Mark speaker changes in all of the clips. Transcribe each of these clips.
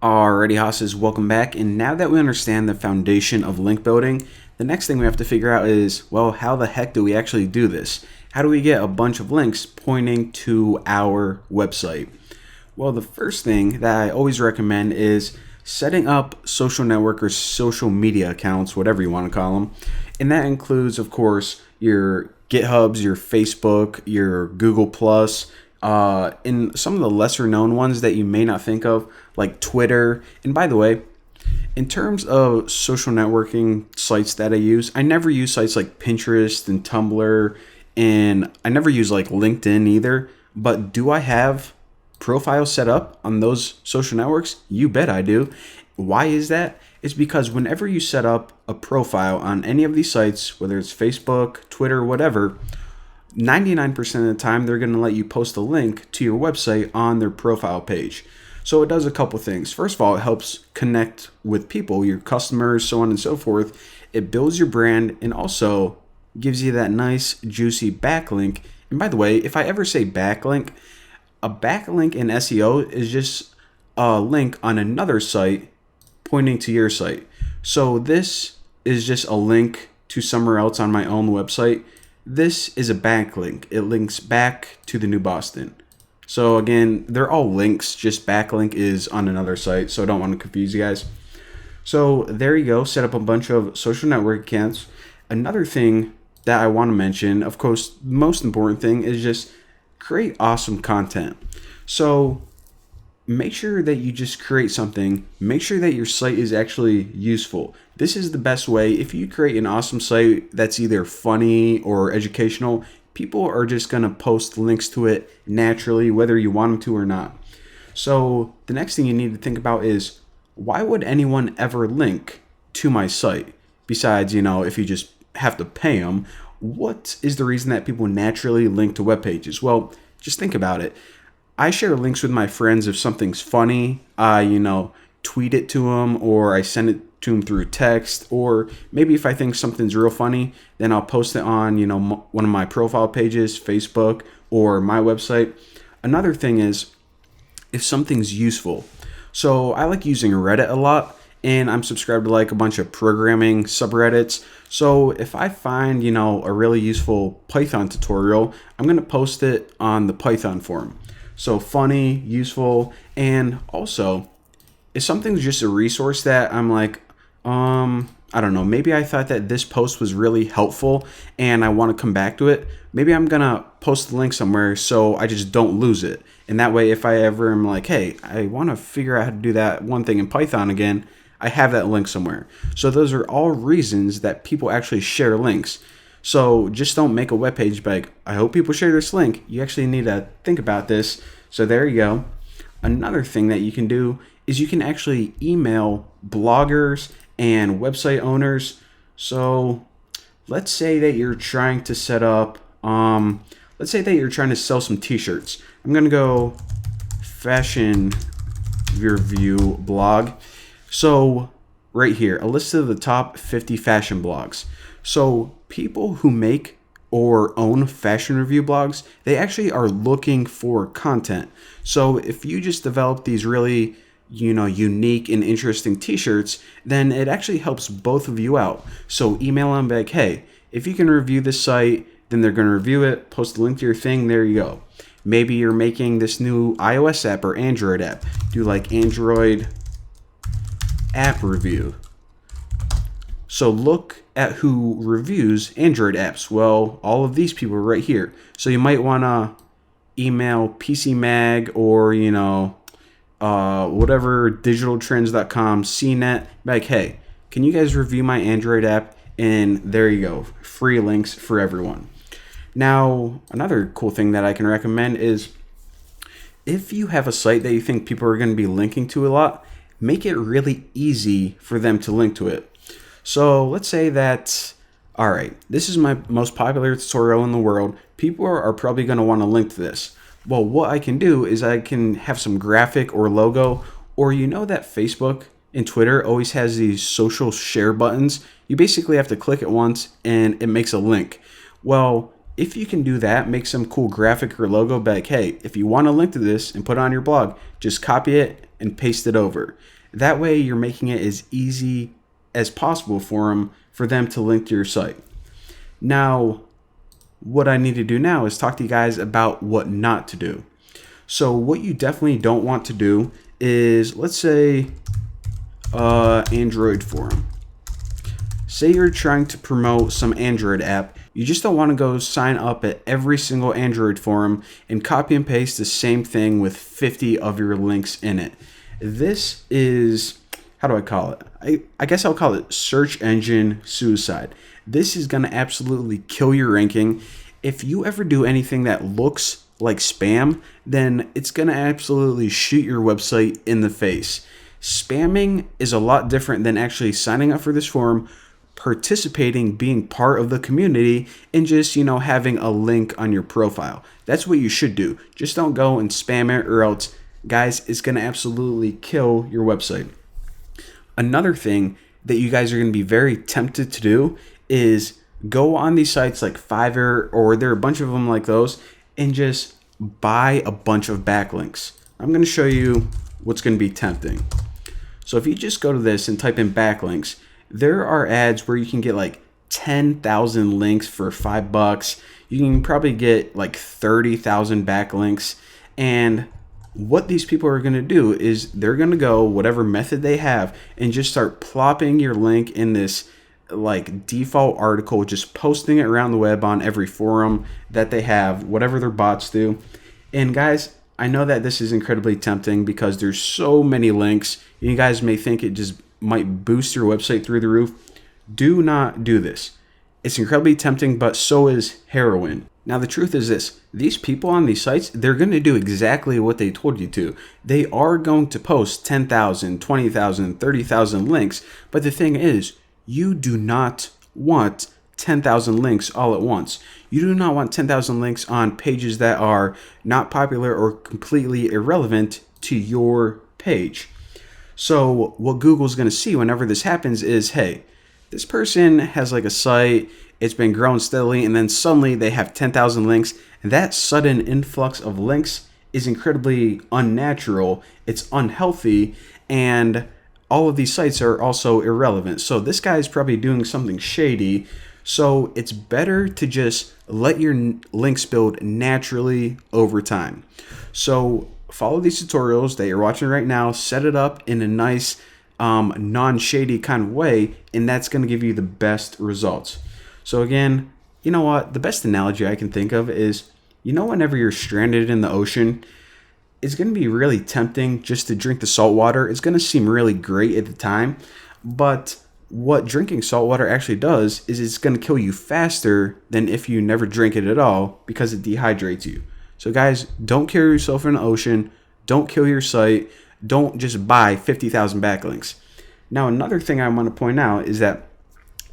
Speaker 1: Alrighty, hosses, welcome back. And now that we understand the foundation of link building, the next thing we have to figure out is, well, how the heck do we actually do this? How do we get a bunch of links pointing to our website? Well, the first thing that I always recommend is setting up social network or social media accounts, whatever you want to call them. And that includes, of course, your GitHubs, your Facebook, your Google Plus, and some of the lesser known ones that you may not think of, like Twitter. And by the way, in terms of social networking sites that I use, I never use sites like Pinterest and Tumblr, and I never use like LinkedIn either. But do I have profiles set up on those social networks? You bet I do. Why is that? It's because whenever you set up a profile on any of these sites, whether it's Facebook, Twitter, whatever, 99% of the time they're going to let you post a link to your website on their profile page. So it does a couple things. First of all, it helps connect with people, your customers, so on and so forth. It builds your brand and also gives you that nice juicy backlink. And by the way, if I ever say backlink, a backlink in SEO is just a link on another site pointing to your site. So this is just a link to somewhere else on my own website. This is a backlink. It links back to the New Boston. So again, they're all links, just backlink is on another site, so I don't want to confuse you guys. So there you go, set up a bunch of social network accounts. Another thing that I want to mention, of course, the most important thing is just create awesome content. So make sure that you just create something. Make sure that your site is actually useful. This is the best way. If you create an awesome site that's either funny or educational, people are just going to post links to it naturally, whether you want them to or not. So the next thing you need to think about is, why would anyone ever link to my site? Besides, if you just have to pay them, what is the reason that people naturally link to web pages? Well, just think about it. I share links with my friends if something's funny. I, tweet it to them, or I send it to them through text, or maybe if I think something's real funny, then I'll post it on, one of my profile pages, Facebook, or my website. Another thing is if something's useful. So I like using Reddit a lot, and I'm subscribed to like a bunch of programming subreddits. So if I find, a really useful Python tutorial, I'm going to post it on the Python forum. So funny, useful, and also if something's just a resource that I'm like, I don't know, maybe I thought that this post was really helpful and I want to come back to it, maybe I'm going to post the link somewhere so I just don't lose it. And that way, if I ever am like, hey, I want to figure out how to do that one thing in Python again, I have that link somewhere. So those are all reasons that people actually share links. So just don't make a web page like, I hope people share this link. You actually need to think about this. So there you go. Another thing that you can do is you can actually email bloggers and website owners. So let's say that you're trying to set up, let's say that you're trying to sell some t-shirts. I'm going to go fashion review blog. So right here, a list of the top 50 fashion blogs. So people who make or own fashion review blogs, they actually are looking for content. So if you just develop these really, unique and interesting t-shirts, then it actually helps both of you out. So email them back, hey, if you can review this site, then they're going to review it, post a link to your thing, there you go. Maybe you're making this new iOS app or Android app. Do like Android app review. So look at who reviews Android apps. Well, all of these people are right here. So you might want to email PC Mag or, whatever, digitaltrends.com, CNET, like, hey, can you guys review my Android app? And there you go. Free links for everyone. Now, another cool thing that I can recommend is if you have a site that you think people are going to be linking to a lot, make it really easy for them to link to it. So let's say that, all right, this is my most popular tutorial in the world. People are probably going to want to link to this. Well, what I can do is I can have some graphic or logo, or that Facebook and Twitter always has these social share buttons. You basically have to click it once and it makes a link. Well, if you can do that, make some cool graphic or logo, be like, hey, if you want to link to this and put it on your blog, just copy it and paste it over. That way you're making it as easy as possible for them to link to your site. Now, what I need to do now is talk to you guys about what not to do. So what you definitely don't want to do is, let's say, Android forum. Say you're trying to promote some Android app. You just don't want to go sign up at every single Android forum and copy and paste the same thing with 50 of your links in it. This is, how do I call it? I guess I'll call it search engine suicide. This is going to absolutely kill your ranking. If you ever do anything that looks like spam, then it's going to absolutely shoot your website in the face. Spamming is a lot different than actually signing up for this forum, participating, being part of the community, and just, having a link on your profile. That's what you should do. Just don't go and spam it, or else, guys, it's going to absolutely kill your website. Another thing that you guys are going to be very tempted to do is go on these sites like Fiverr, or there are a bunch of them like those, and just buy a bunch of backlinks. I'm going to show you what's going to be tempting. So if you just go to this and type in backlinks, there are ads where you can get like 10,000 links for $5. You can probably get like 30,000 backlinks. And what these people are going to do is they're going to go whatever method they have and just start plopping your link in this like default article, just posting it around the web on every forum that they have, whatever their bots do. And guys, I know that this is incredibly tempting because there's so many links. You guys may think it just might boost your website through the roof. Do not do this. It's incredibly tempting, but so is heroin. Now, the truth is this. These people on these sites, they're going to do exactly what they told you to. They are going to post 10,000, 20,000, 30,000 links. But the thing is, you do not want 10,000 links all at once. You do not want 10,000 links on pages that are not popular or completely irrelevant to your page. So what Google's going to see whenever this happens is, hey, this person has like a site, it's been growing steadily, and then suddenly they have 10,000 links, and that sudden influx of links is incredibly unnatural, it's unhealthy, and all of these sites are also irrelevant. So this guy's probably doing something shady. So it's better to just let your links build naturally over time. So follow these tutorials that you're watching right now, set it up in a nice non-shady kind of way, and that's going to give you the best results. So again, you know what? The best analogy I can think of is, whenever you're stranded in the ocean, it's going to be really tempting just to drink the salt water. It's going to seem really great at the time, but what drinking salt water actually does is it's going to kill you faster than if you never drink it at all, because it dehydrates you. So guys, don't kill yourself in the ocean. Don't kill your site. Don't just buy 50,000 backlinks. Now, another thing I want to point out is that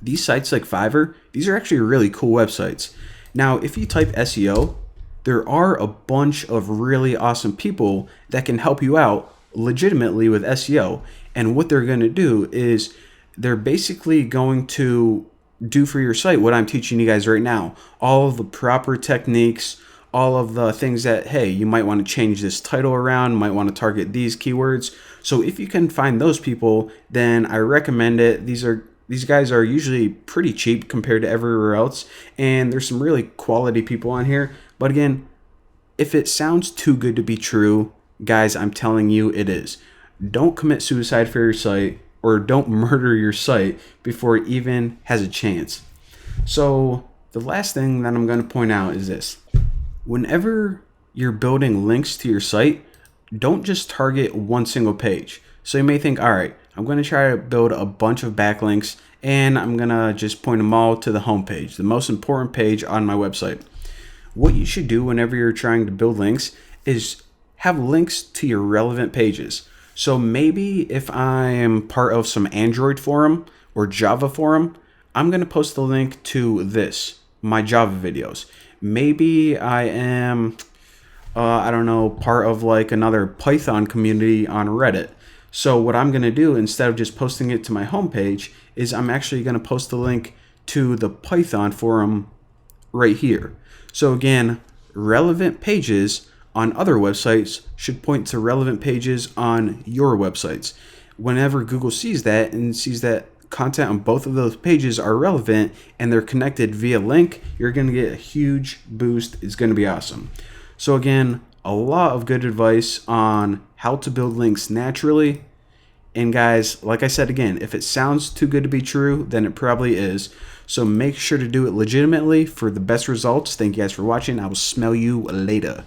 Speaker 1: these sites like Fiverr, these are actually really cool websites. Now, if you type SEO, there are a bunch of really awesome people that can help you out legitimately with SEO. And what they're going to do is they're basically going to do for your site what I'm teaching you guys right now. All of the proper techniques, all of the things that, hey, you might want to change this title around, might want to target these keywords. So if you can find those people, then I recommend it. These guys are usually pretty cheap compared to everywhere else, and there's some really quality people on here. But again, if it sounds too good to be true, guys, I'm telling you it is. Don't commit suicide for your site, or don't murder your site before it even has a chance. So the last thing that I'm going to point out is this. Whenever you're building links to your site, don't just target one single page. So you may think, all right, I'm going to try to build a bunch of backlinks, and I'm going to just point them all to the home page, the most important page on my website. What you should do whenever you're trying to build links is have links to your relevant pages. So maybe if I am part of some Android forum or Java forum, I'm going to post the link to this, my Java videos. Maybe I am, part of like another Python community on Reddit. So what I'm going to do, instead of just posting it to my homepage, is I'm actually going to post the link to the Python forum right here. So again, relevant pages on other websites should point to relevant pages on your websites. Whenever Google sees that and sees that content on both of those pages are relevant and they're connected via link, you're going to get a huge boost. It's going to be awesome. So again, a lot of good advice on how to build links naturally. And guys, like I said again, if it sounds too good to be true, then it probably is. So make sure to do it legitimately for the best results. Thank you guys for watching. I will smell you later.